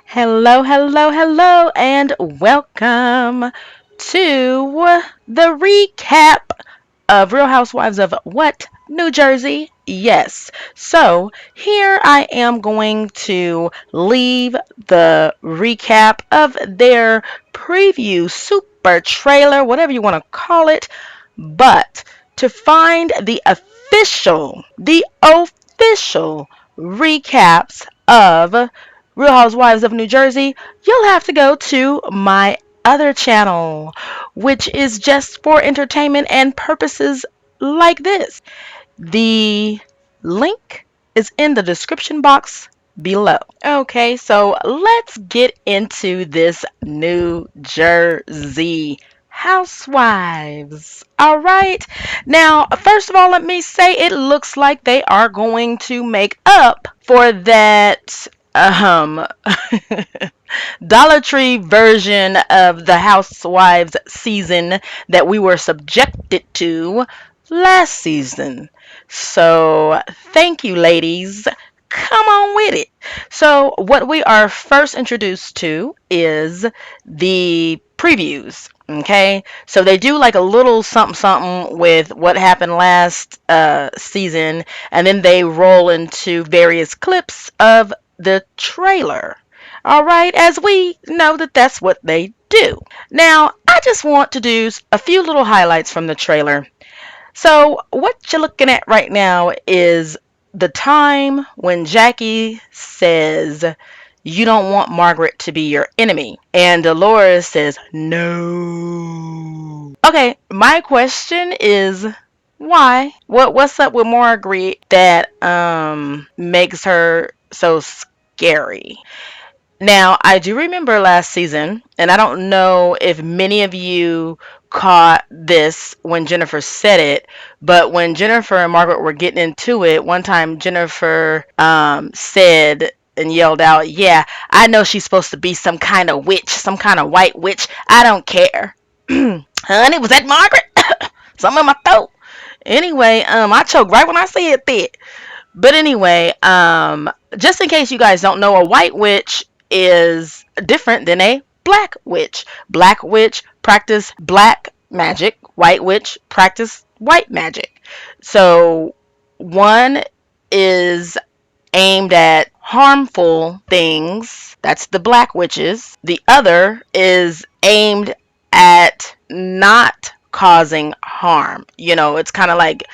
Hello, hello, hello, and welcome to the recap of Real Housewives of what? New Jersey? Yes. So here I am going to leave the recap of their preview super trailer, whatever you want to call it. But to find the official recaps of Real Housewives of New Jersey, you'll have to go to my other channel, which is just for entertainment and purposes like this. The link is in the description box below. Okay, so let's get into this New Jersey Housewives. All right. Now, first of all, let me say it looks like they are going to make up for that Dollar Tree version of the Housewives season that we were subjected to last season. So, thank you, ladies. Come on with it. So, what we are first introduced to is the previews. Okay, so they do like a little something something with what happened last season, and then they roll into various clips of the trailer. All right, as we know that that's what they do. Now, I just want to do a few little highlights from the trailer. So, what you're looking at right now is the time when Jackie says, "You don't want Margaret to be your enemy." And Dolores says, "No." Okay, my question is why? What's up with Margaret that makes her so scary? Now, I do remember last season, and I don't know if many of you caught this when Jennifer said it, but when Jennifer and Margaret were getting into it, one time Jennifer said and yelled out, "Yeah, I know she's supposed to be some kind of witch, some kind of white witch. I don't care." Honey, was that Margaret? Something in my throat. Anyway, I choked right when I said that. But anyway, just in case you guys don't know, a white witch is different than a black witch. Black witch practice black magic. White witch practice white magic. So one is aimed at harmful things. That's the black witches. The other is aimed at not causing harm. It's kind of like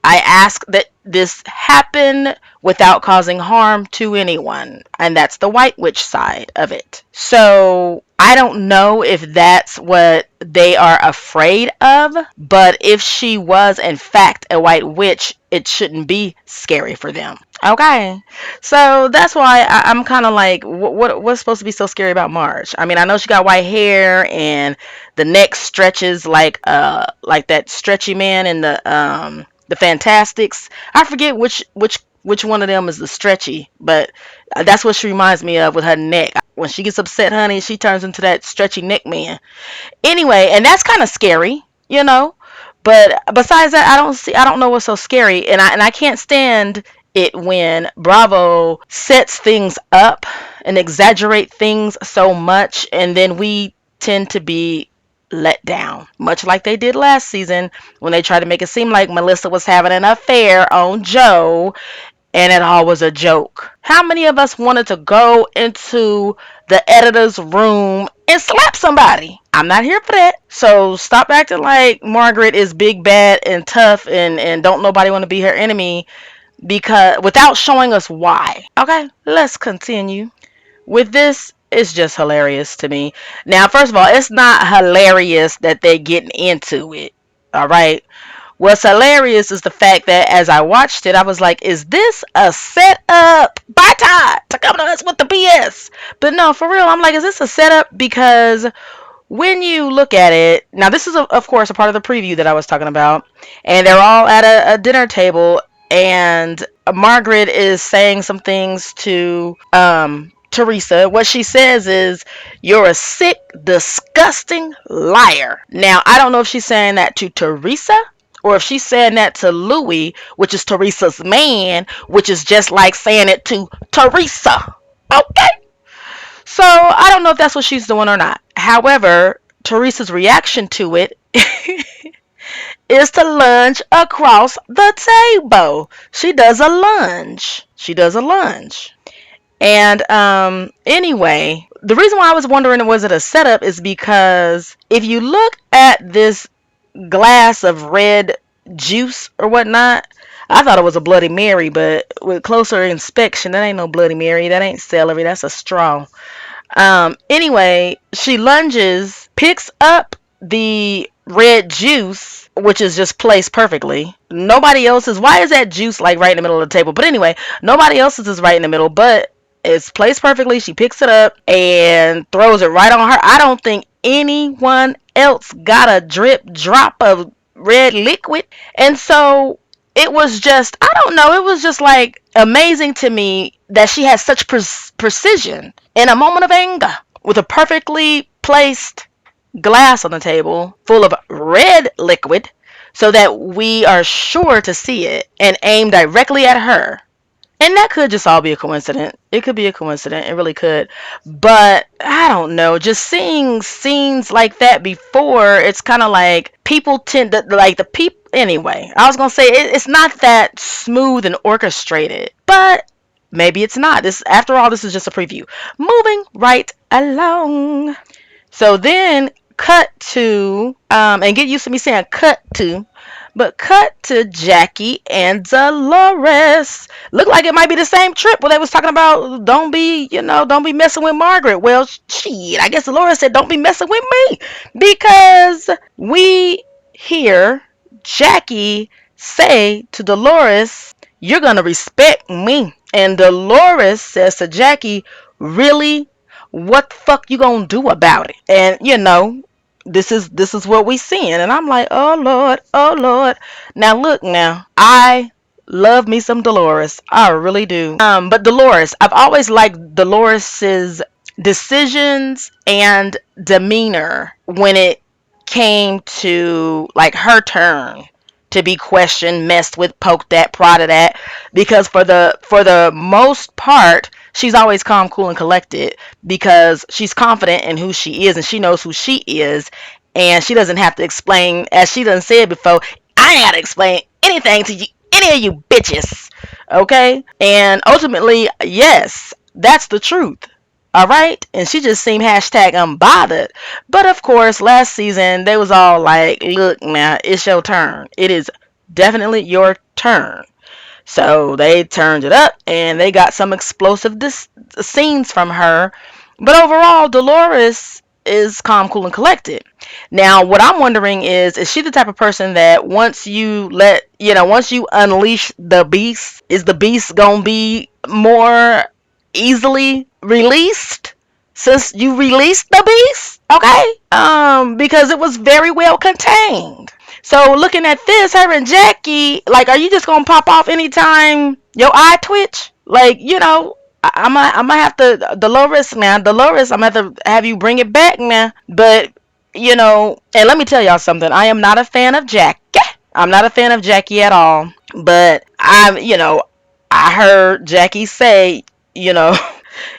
I ask that this happen without causing harm to anyone. And that's the white witch side of it. So I don't know if that's what they are afraid of, but if she was in fact a white witch, it shouldn't be scary for them. Okay, so that's why I'm kind of like, what's supposed to be so scary about Marge? I mean, I know she got white hair and the neck stretches like that stretchy man in the Fantastics. I forget which one of them is the stretchy, but that's what she reminds me of with her neck. When she gets upset, honey, she turns into that stretchy neck man. Anyway, and that's kind of scary. But besides that, I don't know what's so scary, and I can't stand it when Bravo sets things up and exaggerate things so much, and then we tend to be let down, much like they did last season when they tried to make it seem like Melissa was having an affair on Joe and it all was a joke. How many of us wanted to go into the editor's room and slap somebody? I'm not here for that. So stop acting like Margaret is big, bad, and tough and don't nobody want to be her enemy because without showing us why. Okay, let's continue. With this, it's just hilarious to me. Now, first of all, it's not hilarious that they're getting into it. All right. What's hilarious is the fact that as I watched it, I was like, is this a setup by Todd to come to us with the BS? But no, for real, I'm like, is this a setup? Because when you look at it, now this is, of course, a part of the preview that I was talking about, and they're all at a dinner table, and Margaret is saying some things to Teresa. What she says is, "You're a sick, disgusting liar." Now, I don't know if she's saying that to Teresa or if she's saying that to Louis, which is Teresa's man, which is just like saying it to Teresa. Okay? know if that's what she's doing or not. However, Teresa's reaction to it is to lunge across the table. She does a lunge. She does a lunge. And anyway, the reason why I was wondering was it a setup is because if you look at this glass of red juice or whatnot, I thought it was a Bloody Mary, but with closer inspection, that ain't no Bloody Mary. That ain't celery. That's a straw. Anyway, she lunges, picks up the red juice, which is just placed perfectly. Nobody else's. Why is that juice like right in the middle of the table? But anyway, nobody else's is right in the middle, but it's placed perfectly. She picks it up and throws it right on her. I don't think anyone else got a drip drop of red liquid. And so it was just, I don't know, it was just like amazing to me that she has such precision in a moment of anger with a perfectly placed glass on the table full of red liquid so that we are sure to see it and aim directly at her. And that could just all be a coincidence. It could be a coincidence. It really could. But I don't know. Just seeing scenes like that before, it's kind of like people tend to, like the people. Anyway, I was going to say it's not that smooth and orchestrated. But maybe it's not. This, after all, this is just a preview. Moving right along. So then cut to, and get used to me saying cut to, but cut to Jackie and Dolores. Look like it might be the same trip where they was talking about don't be, don't be messing with Margaret. Well, shit, I guess Dolores said don't be messing with me because we hear Jackie say to Dolores, you're going to respect me. And Dolores says to Jackie, really? What the fuck you gonna do about it? And this is what we seeing, and I'm like, oh Lord, oh Lord. Now look, now I love me some Dolores, I really do. But Dolores, I've always liked Dolores's decisions and demeanor when it came to like her turn to be questioned, messed with, poked at, prodded at, because for the most part, she's always calm, cool, and collected because she's confident in who she is and she knows who she is, and she doesn't have to explain, as she done said before, I ain't gotta explain anything to you, any of you bitches, okay? And ultimately, yes, that's the truth. All right, and she just seemed hashtag unbothered. But of course, last season they was all like, "Look, now it's your turn. It is definitely your turn." So they turned it up, and they got some explosive scenes from her. But overall, Dolores is calm, cool, and collected. Now, what I'm wondering is she the type of person that once you once you unleash the beast, is the beast gonna be more easily released since you released the beast? Okay, because it was very well contained. So looking at this, her and Jackie, like, are you just gonna pop off anytime your eye twitch? Like, I might have to Dolores now. Dolores, I'm gonna have to have you bring it back now. But and let me tell y'all something. I am not a fan of Jackie. I'm not a fan of Jackie at all. But I heard Jackie say, you know,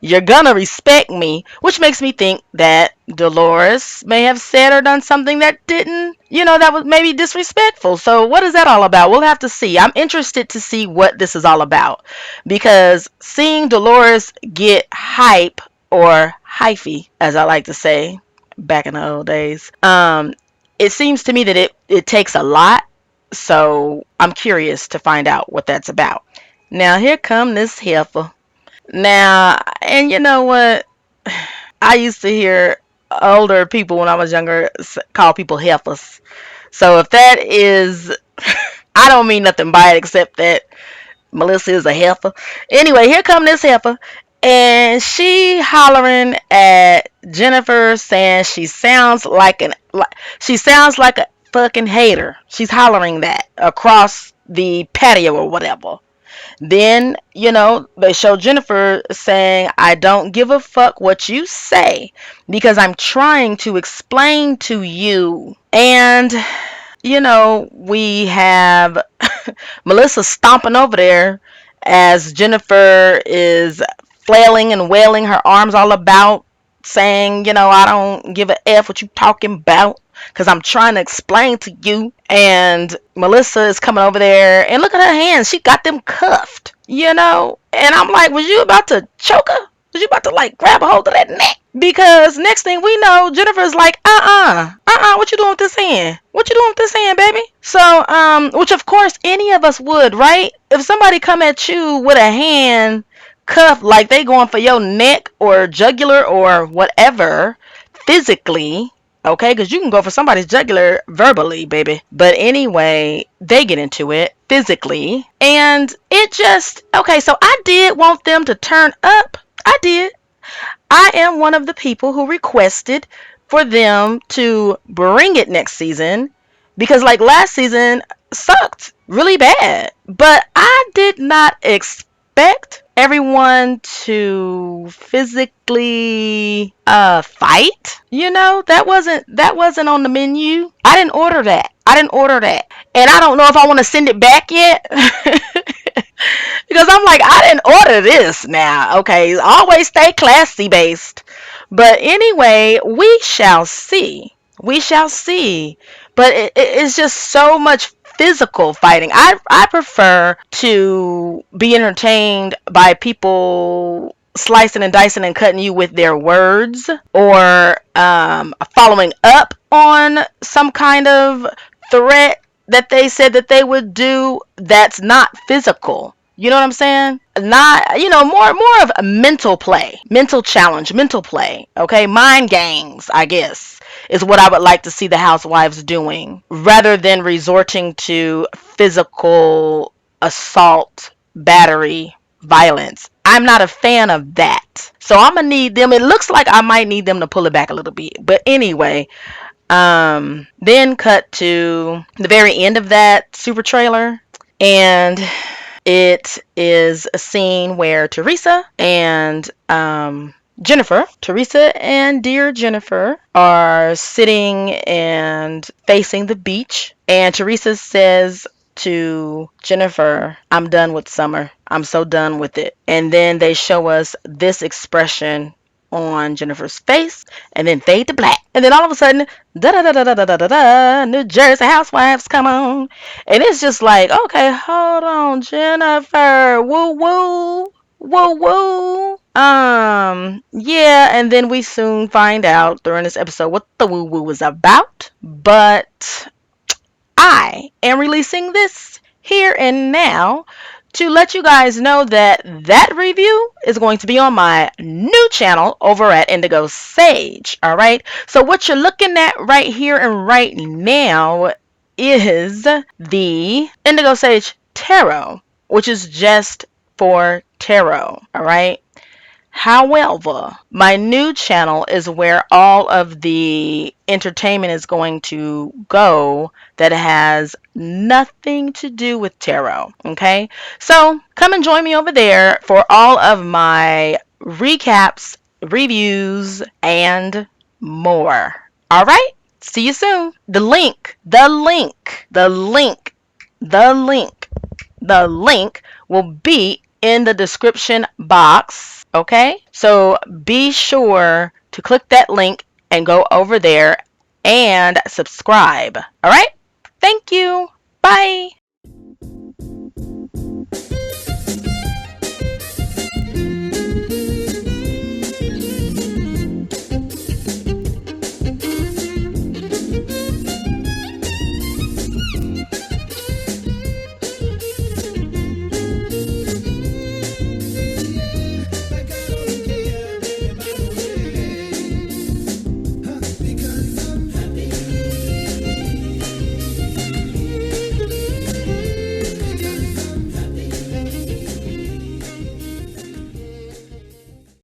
you're gonna respect me, which makes me think that Dolores may have said or done something that didn't, that was maybe disrespectful. So what is that all about? We'll have to see. I'm interested to see what this is all about because seeing Dolores get hype, or hyphy, as I like to say back in the old days, it seems to me that it takes a lot. So I'm curious to find out what that's about. Now here come this heifer. Now, and you know what? I used to hear older people when I was younger call people heifers. So if that is, I don't mean nothing by it except that Melissa is a heifer. Anyway, here come this heifer. And she hollering at Jennifer saying she sounds like a fucking hater. She's hollering that across the patio or whatever. Then, they show Jennifer saying, I don't give a fuck what you say because I'm trying to explain to you. And, we have Melissa stomping over there as Jennifer is flailing and wailing, her arms all about, saying, I don't give a F what you talking about because I'm trying to explain to you. And Melissa is coming over there, and look at her hands. She got them cuffed. And I'm like, was you about to choke her? Was you about to like grab a hold of that neck? Because next thing we know, Jennifer's like, what you doing with this hand? What you doing with this hand, baby? So, which of course any of us would, right? If somebody come at you with a hand cuff like they going for your neck or jugular or whatever, physically, okay, because you can go for somebody's jugular verbally, baby. But anyway, they get into it physically. And it just, okay, so I did want them to turn up. I did. I am one of the people who requested for them to bring it next season because, like, last season sucked really bad. But I did not expect everyone to physically fight. That wasn't on the menu. I didn't order that. And I don't know if I want to send it back yet. Because I'm like, I didn't order this now. Okay, always stay classy based. But anyway, we shall see. We shall see. But it's just so much physical fighting. I prefer to be entertained by people slicing and dicing and cutting you with their words, or following up on some kind of threat that they said that they would do that's not physical. You know what I'm saying? Not, more of a mental play, mental challenge, mental play. Okay, mind games, I guess, is what I would like to see the housewives doing, rather than resorting to physical assault, battery, violence. I'm not a fan of that. So I'm gonna need them. It looks like I might need them to pull it back a little bit. But anyway, then cut to the very end of that super trailer, and it is a scene where Teresa and dear Jennifer are sitting and facing the beach, and Teresa says to Jennifer, I'm done with summer. I'm so done with it. And then they show us this expression on Jennifer's face, and then fade to black. And then all of a sudden, da da da da da da da da da, New Jersey Housewives, come on. And it's just like, okay, hold on, Jennifer. Woo woo. Woo woo. Yeah, and then we soon find out during this episode what the woo woo was about. But I am releasing this here and now to let you guys know that that review is going to be on my new channel over at Indigo Sage. All right. So what you're looking at right here and right now is the Indigo Sage Tarot, which is just for tarot. All right. However, my new channel is where all of the entertainment is going to go that has nothing to do with tarot. Okay? So come and join me over there for all of my recaps, reviews, and more. All right? See you soon. The link will be in the description box. Okay, so be sure to click that link and go over there and subscribe. All right, thank you. Bye.